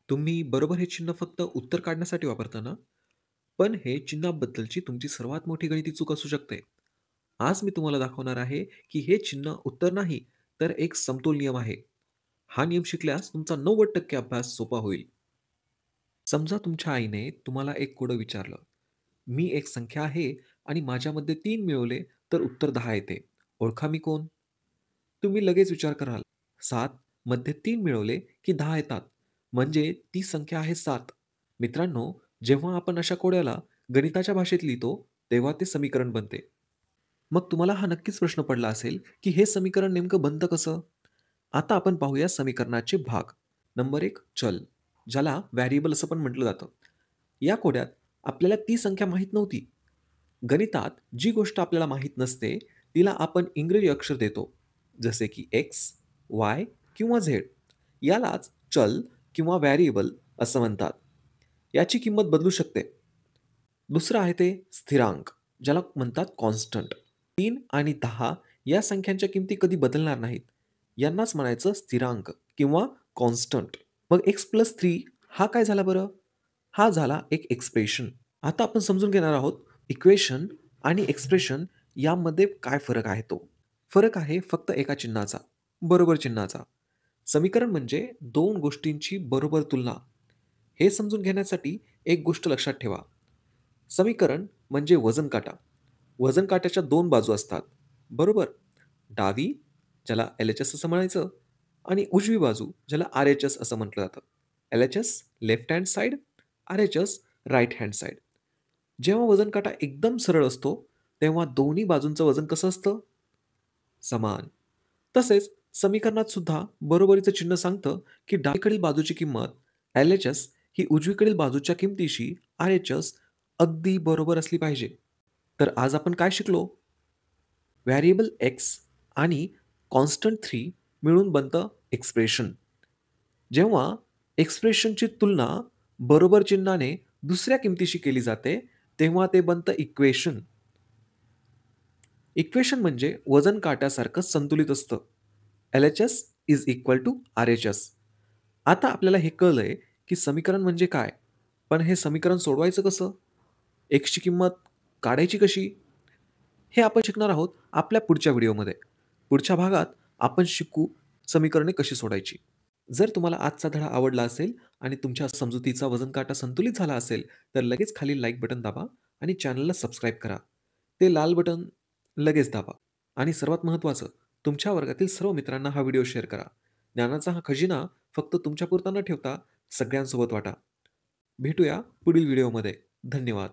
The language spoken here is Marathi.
तुम्ही बरोबर हे चिन्ह फक्त उत्तर काढण्यासाठी वापरता ना? पण हे चिन्हाबद्दलची तुमची सर्वात मोठी गणिती चूक असू शकते. आज मी तुम्हाला दाखवणार आहे, की हे चिन्ह उत्तर नाही, तर एक समतोल नियम आहे. हा नियम शिकल्यास तुमचा 90% अभ्यास सोपा होईल. समजा तुमच्या आईने तुम्हाला एक कोडं विचारलं. मी एक संख्या आहे आणि माझ्यामध्ये 3 मिळवले तर उत्तर 10 येते. ओळखा मी कोण? तुम्ही लगेच विचार कराल, 7 मध्ये 3 मिळवले की 10 येतात. म्हणजे ती संख्या आहे 7. मित्रांनो, जेव्हा आपण अशा कोड्याला गणिताच्या भाषेत लिहितो, तेव्हा ते समीकरण बनते. मग तुम्हाला हा नक्कीच प्रश्न पडला असेल, की हे समीकरण नेमकं बनतं कसं? आता आपण पाहूया समीकरणाचे भाग. नंबर 1 चल, ज्याला व्हेरिएबल असं पण म्हटलं जातं. या कोड्यात आपल्याला ती संख्या माहीत नव्हती. गणितात जी गोष्ट आपल्याला माहीत नसते, तिला आपण इंग्रजी अक्षर देतो. जसे की एक्स, वाय किंवा झेड. यालाच चल किंवा व्हेरिएबल असं म्हणतात. याची किंमत बदलू शकते. दुसरं आहे ते स्थिरांक, ज्याला म्हणतात कॉन्स्टंट. 3 आणि 10 या संख्यांच्या किमती कधी बदलणार नाहीत. यांनाच म्हणायचं स्थिरांक किंवा कॉन्स्टंट. मग x+3 हा काय झाला बरं? हा झाला एक एक्सप्रेशन. आता आपण समजून घेणार आहोत इक्वेशन आणि एक्सप्रेशन यामध्ये काय फरक आहे तो. फरक आहे फक्त एका चिन्हाचा, बरोबर चिन्हाचा. समीकरण म्हणजे 2 गोष्टींची बरोबर तुलना. हे समजून घेण्यासाठी एक गोष्ट लक्षात ठेवा. समीकरण म्हणजे वजन काटा. वजन काट्याच्या 2 बाजू असतात. बरोबर? डावी, ज्याला एल-एच-एस असं म्हणायचं आणि उजवी बाजू, ज्याला आर-एच-एस असं म्हटलं जातं. L-H-S left hand side, R-H-S right hand side. जेव्हा वजन काटा एकदम सरळ असतो, तेव्हा दोन्ही बाजूंचं वजन कसं असतं? समान. तसेच समीकरणात सुद्धा बरोबरीचं चिन्ह सांगतं, की डावीकडील बाजूची किंमत एल-एच-एस ही उजवीकडील बाजूच्या किमतीशी आर-एच-एस अगदी बरोबर असली पाहिजे. तर आज आपण काय शिकलो? व्हेरिएबल एक्स आणि कॉन्स्टंट 3 मिळून बनतं एक्सप्रेशन. जेव्हा एक्सप्रेशनची तुलना बरोबर चिन्हाने दुसऱ्या किमतीशी केली जाते, तेव्हा ते बनतं इक्वेशन. इक्वेशन म्हणजे वजन काट्यासारखं संतुलित असतं. LHS is equal to RHS. आता आपल्याला हे कळलंय, की समीकरण म्हणजे काय? पण हे समीकरण सोडवायचं कसं? एक्सची किंमत काढायची कशी? हे आपण शिकणार आहोत आपल्या पुढच्या व्हिडिओमध्ये. पुढच्या भागात आपण शिकू समीकरणे कशी सोडायची. जर तुम्हाला आजचा धडा आवडला असेल आणि तुमच्या समजुतीचा वजन काटा संतुलित झाला असेल, तर लगेच खाली लाईक बटन दाबा आणि चॅनलला सबस्क्राईब करा. ते लाल बटन लगेच दाबा. आणि सर्वात महत्त्वाचं, तुमच्या वर्गातील सर्व मित्रांना हा व्हिडिओ शेअर करा. ज्ञानाचा हा खजिना फक्त तुमच्यापुरता न ठेवता सगळ्यांसोबत वाटा. भेटूया पुढील व्हिडिओमध्ये. धन्यवाद.